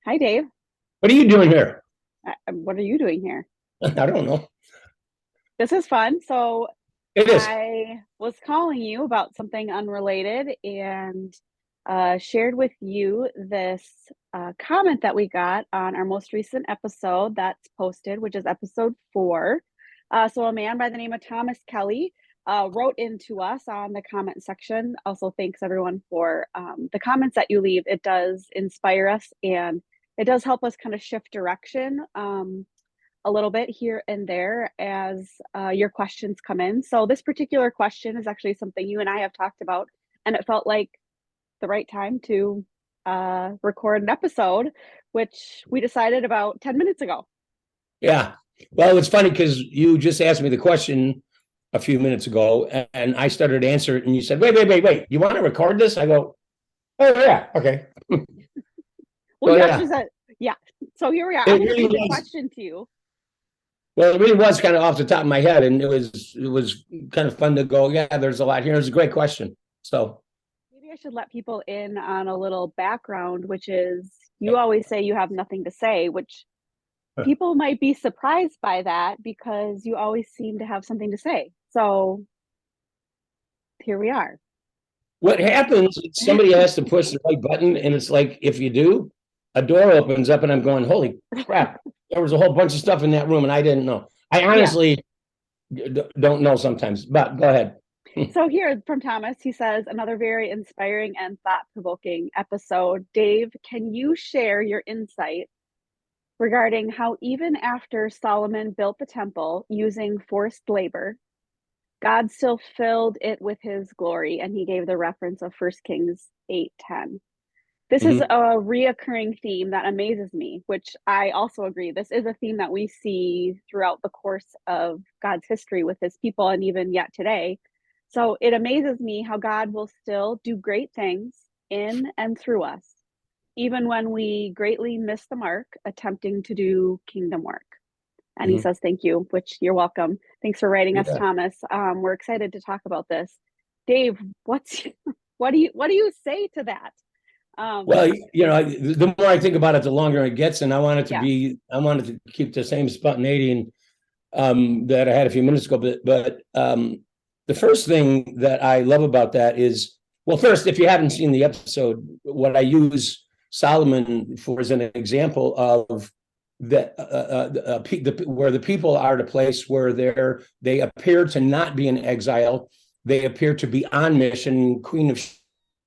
Hi, Dave. What are you doing here? What are you doing here? I don't know. This is fun. So, It is. I was calling you about something unrelated and shared with you this comment that we got on our most recent episode that's posted, which is episode 4. So, a man by the name of Thomas Kelly wrote into us on the comment section. Also, thanks everyone for the comments that you leave. It does inspire us and it does help us kind of shift direction. A little bit here and there as your questions come in. So, this particular question is actually something you and I have talked about, and it felt like the right time to record an episode, which we decided about 10 minutes ago. Yeah. Well, it's funny because you just asked me the question a few minutes ago, and I started to answer it, and you said, "Wait. You want to record this?" I go, "Oh yeah, okay." Well, So you yeah, actually said, yeah. So here we are. it I'm going to really read the was. question to you. Well, it really was kind of off the top of my head, and it was kind of fun to go. Yeah, there's a lot here. It was a great question. So Maybe I should let people in on a little background, which is you always say you have nothing to say, which people might be surprised by that because you always seem to have something to say. So here we are. what happens is somebody has to push the right button, and it's like if you do, a door opens up, and I'm going, "Holy crap!" There was a whole bunch of stuff in that room, and I didn't know. I Yeah. honestly don't know sometimes, but go ahead. So here from Thomas, he says, another very inspiring and thought-provoking episode. Dave, can you share your insight regarding how even after Solomon built the temple using forced labor, God still filled it with his glory? And he gave the reference of 1 Kings 8:10. This is Mhm. a reoccurring theme that amazes me, which I also agree. This is a theme that we see throughout the course of God's history with his people and even yet today. So it amazes me how God will still do great things in and through us, even when we greatly miss the mark attempting to do kingdom work. And he Mhm. says, thank you, which you're welcome. Thanks for writing us, Yeah. Thomas. We're excited to talk about this. Dave, what's what do you say to that? Um, Well, the more I think about it, the longer it gets, and yeah. I wanted to keep the same spontaneity and that I had a few minutes ago. But the first thing that I love about that is, well, first, if you haven't seen the episode, what I use Solomon for is an example of that where the people are at a place where they appear to not be in exile, they appear to be on mission. Queen of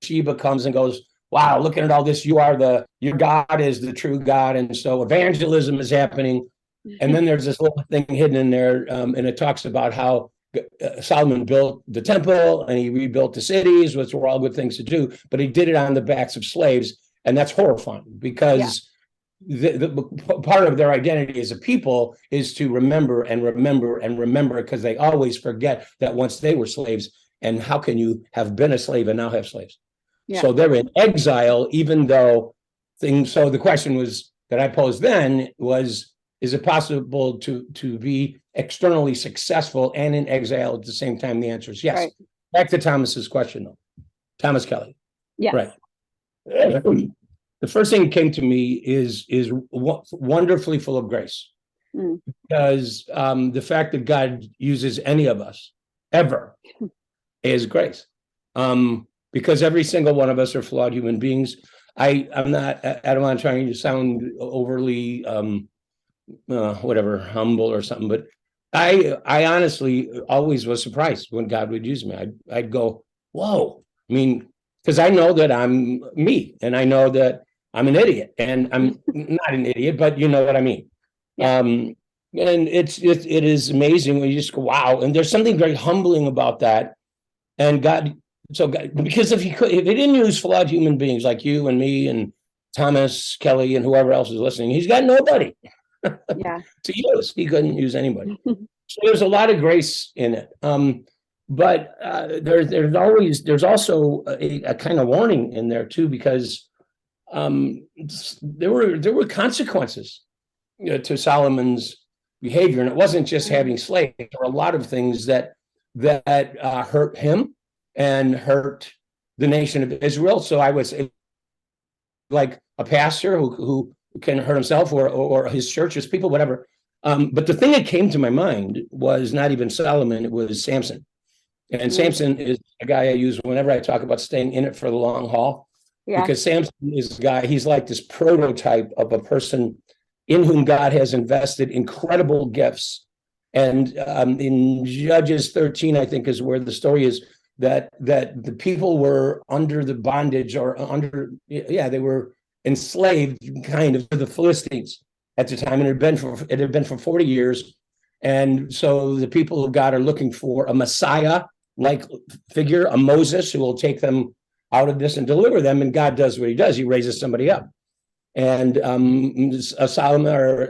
Sheba comes and goes, "Wow, looking at all this, your God is the true God," and so evangelism is happening. And then there's this little thing hidden in there, and it talks about how Solomon built the temple and he rebuilt the cities, which were all good things to do, but he did it on the backs of slaves, and that's horrifying Yeah. because the part of their identity as a people is to remember and remember and remember, because they always forget that once they were slaves, and how can you have been a slave and now have slaves? Yeah. So they're in exile, even though things. So the question was that I posed then was, is it possible to be externally successful and in exile at the same time? The answer is yes. Right. Back to Thomas's question, though. Thomas Kelly. Yes. Right. The first thing that came to me is wonderfully full of grace, Mm. because the fact that God uses any of us ever is grace. Because every single one of us are flawed human beings. I'm not. I don't want to try to sound overly whatever, humble or something, but I honestly always was surprised when God would use me. I'd go, whoa. I mean, because I know that I'm me, and I know that I'm an idiot, and I'm not an idiot, but you know what I mean. Yeah. Um, and it is amazing when you just go, wow. And there's something very humbling about that. And God, so God, because if he didn't use flawed human beings like you and me and Thomas Kelly and whoever else is listening, he's got nobody Yeah. to use. He couldn't use anybody. So there's a lot of grace in it. But there's also a kind of warning in there too, because there were consequences, to Solomon's behavior, and it wasn't just having slaves. There were a lot of things that hurt him and hurt the nation of Israel. So I was like a pastor who can hurt himself or his church, his people, whatever. But the thing that came to my mind was not even Solomon, it was Samson. And Samson is a guy I use whenever I talk about staying in it for the long haul. Yeah. Because Samson is a guy, he's like this prototype of a person in whom God has invested incredible gifts. And in Judges 13, I think is where the story is, that the people were under the bondage or they were enslaved kind of to the Philistines at the time. And it had been for 40 years. And so the people of God are looking for a Messiah-like figure, a Moses who will take them out of this and deliver them. And God does what he does. He raises somebody up. And Solomon or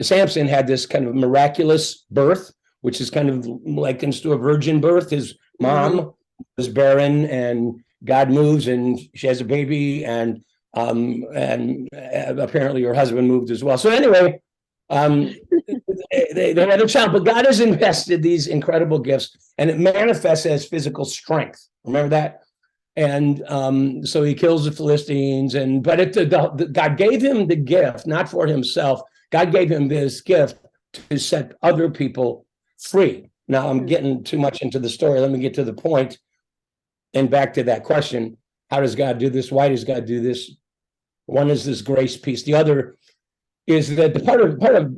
Samson had this kind of miraculous birth, which is kind of likens to a virgin birth. His mom was barren, and God moves, and she has a baby, and apparently her husband moved as well. So anyway, they had a child, but God has invested these incredible gifts, and it manifests as physical strength. Remember that? And so he kills the Philistines, but God gave him the gift, not for himself. God gave him this gift to set other people free. Now I'm getting too much into the story. Let me get to the point and back to that question. How does God do this? Why does God do this? One is this grace piece. The other is that the part of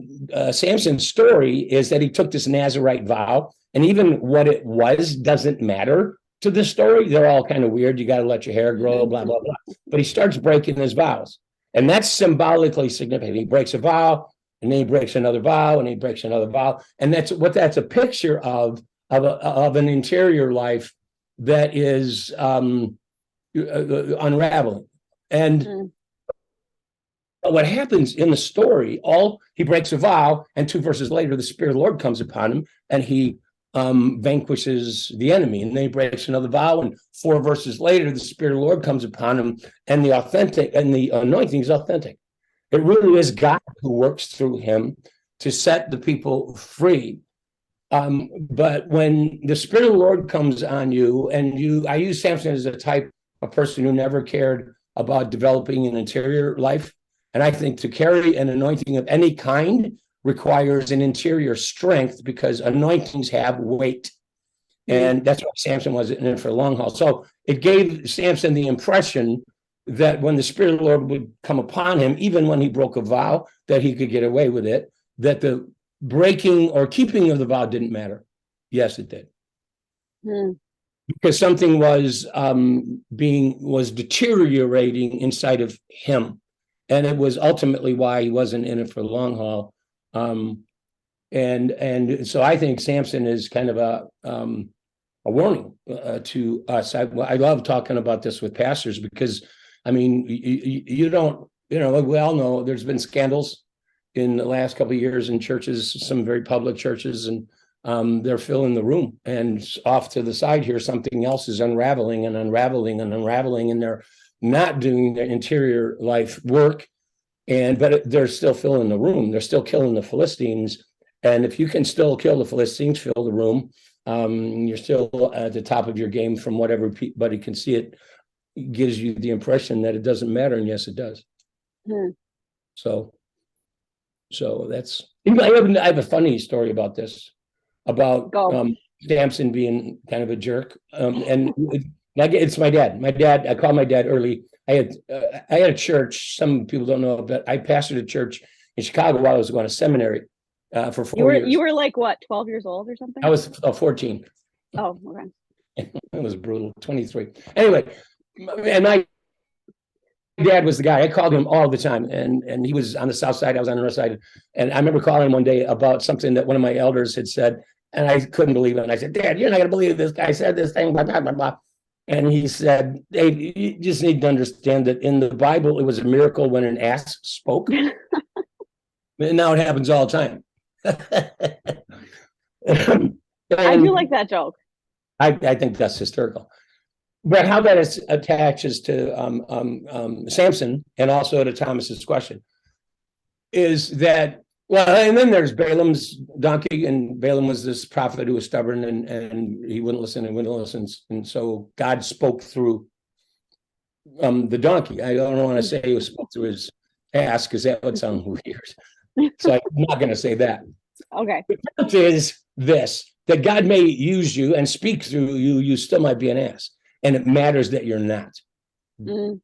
Samson's story is that he took this Nazirite vow, and even what it was doesn't matter to this story. They're all kind of weird. You got to let your hair grow, blah, blah, blah. But he starts breaking his vows. And that's symbolically significant. He breaks a vow, and then he breaks another vow, and he breaks another vow. And that's a picture of an interior life that is unraveling. And what happens in the story, he breaks a vow, and 2 verses later, the Spirit of the Lord comes upon him, and he vanquishes the enemy. And then he breaks another vow, and 4 verses later, the Spirit of the Lord comes upon him, and the anointing is authentic. It really is God who works through him to set the people free. But when the Spirit of the Lord comes on you, and I use Samson as a type of person who never cared about developing an interior life. And I think to carry an anointing of any kind requires an interior strength, because anointings have weight. And that's why Samson was in it for the long haul. So it gave Samson the impression that when the Spirit of the Lord would come upon him, even when he broke a vow, that he could get away with it, that the breaking or keeping of the vow didn't matter. Yes, it did. Because something was deteriorating inside of him. And it was ultimately why he wasn't in it for the long haul. And so I think Samson is kind of a warning to us. I love talking about this with pastors, because I mean, you don't, we all know there's been scandals in the last couple of years in churches, some very public churches, and they're filling the room. And off to the side here, something else is unraveling, and they're not doing their interior life work. But they're still filling the room. They're still killing the Philistines. And if you can still kill the Philistines, fill the room, you're still at the top of your game from what everybody can see. It gives you the impression that it doesn't matter. And yes, it does. So that's, I have a funny story about this, about Samson being kind of a jerk. And it's my dad. I called my dad early. I had a church. Some people don't know, but I pastored a church in Chicago while I was going to seminary for 4 years. You were like what, 12 years old or something? I was 14. Oh, okay. It was brutal. 23. Anyway, and my dad was the guy. I called him all the time, and he was on the south side. I was on the north side. And I remember calling him one day about something that one of my elders had said, and I couldn't believe it. And I said, "Dad, you're not going to believe this guy said this thing, blah, blah, blah, blah." And he said, "Dave, you just need to understand that in the Bible, it was a miracle when an ass spoke." And now it happens all the time. I do like that joke. I think that's hysterical. But how that attaches to Samson, and also to Thomas's question, is that, well, and then there's Balaam's donkey, and Balaam was this prophet who was stubborn, and he wouldn't listen. And so God spoke through the donkey. I don't want to say he was spoke to his ass because that would sound weird. So I'm not going to say that. Okay. The point is this, that God may use you and speak through you, you still might be an ass. And it matters that you're not. Mm,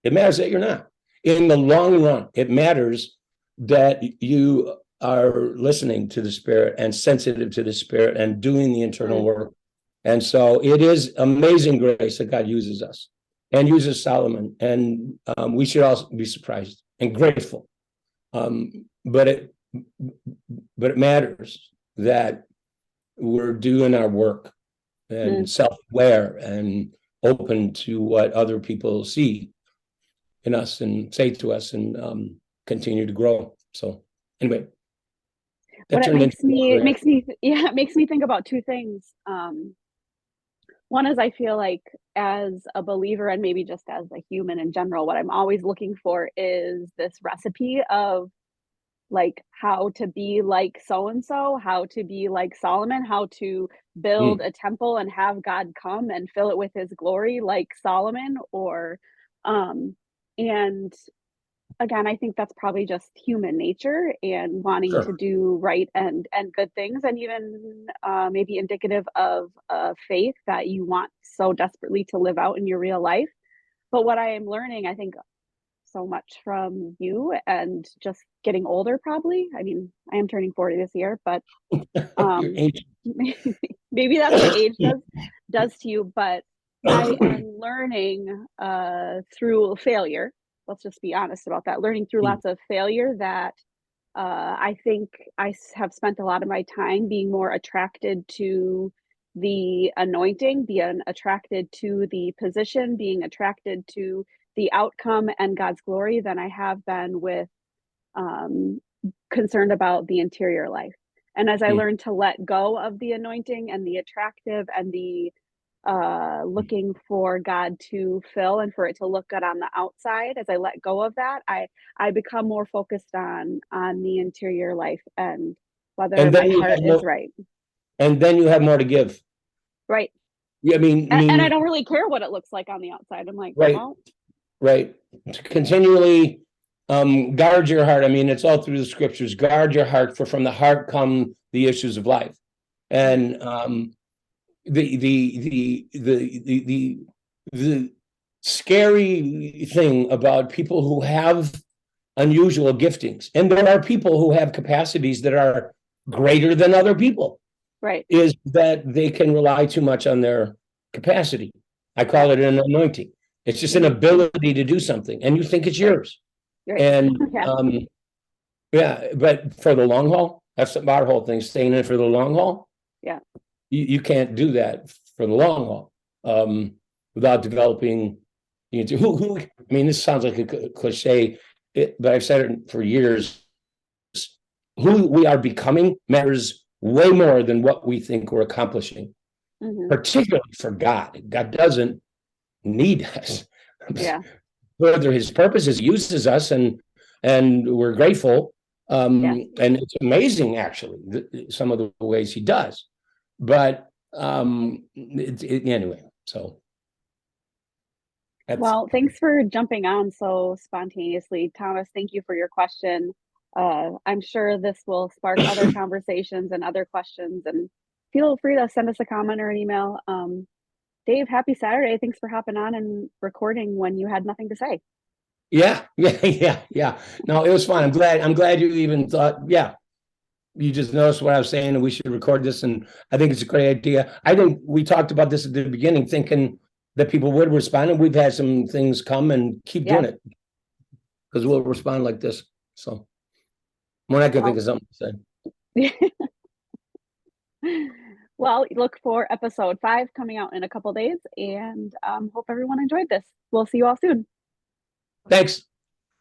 It matters that you're not. In the long run, it matters that you are listening to the Spirit and sensitive to the Spirit and doing the internal work. And so it is amazing grace that God uses us and uses Solomon. And we should also be surprised and grateful. But it matters that we're doing our work and self-aware and open to what other people see in us and say to us and continue to grow. So anyway, what it makes me think about two things. One is I feel like as a believer and maybe just as a human in general, what I'm always looking for is this recipe of like how to be like so and so, how to be like Solomon, how to build a temple and have God come and fill it with his glory like Solomon, or and again, I think that's probably just human nature and wanting to do right and good things, and even maybe indicative of faith that you want so desperately to live out in your real life. But what I am learning, I think, so much from you and just getting older, probably. I mean, I am turning 40 this year, but maybe that's what age does to you. But I am learning through failure. Let's just be honest about that. Learning through lots of failure that I think I have spent a lot of my time being more attracted to the anointing, being attracted to the position, being attracted to the outcome and God's glory than I have been with concerned about the interior life. And as I learned to let go of the anointing and the attractive and the looking for God to fill and for it to look good on the outside, as I let go of that, I become more focused on the interior life and whether my heart is right. And then you have more to give. Right. Yeah, I mean, and I don't really care what it looks like on the outside. I'm like, right, well, right. To continually guard your heart. I mean, it's all through the scriptures. Guard your heart, for from the heart come the issues of life. And the scary thing about people who have unusual giftings, and there are people who have capacities that are greater than other people, right, is that they can rely too much on their capacity. I call it an anointing. It's just an ability to do something, and you think it's yours. Right. And but for the long haul, that's our whole thing, staying in for the long haul. Yeah. You can't do that for the long haul without developing. I mean, this sounds like a cliche, but I've said it for years. Who we are becoming matters way more than what we think we're accomplishing, particularly for God. God doesn't need us. Yeah. Further his purposes, uses us, and we're grateful. And it's amazing, actually, some of the ways he does. But anyway, so. Well, thanks for jumping on so spontaneously, Thomas. Thank you for your question. I'm sure this will spark other conversations and other questions, and feel free to send us a comment or an email. Dave, happy Saturday. Thanks for hopping on and recording when you had nothing to say. Yeah. No, it was fun. I'm glad you even thought, you just noticed what I was saying and we should record this. And I think it's a great idea. I think we talked about this at the beginning, thinking that people would respond, and we've had some things come and keep doing it because we'll respond like this. So when I can think of something to say. Well, look for episode 5 coming out in a couple days, and hope everyone enjoyed this. We'll see you all soon. Thanks.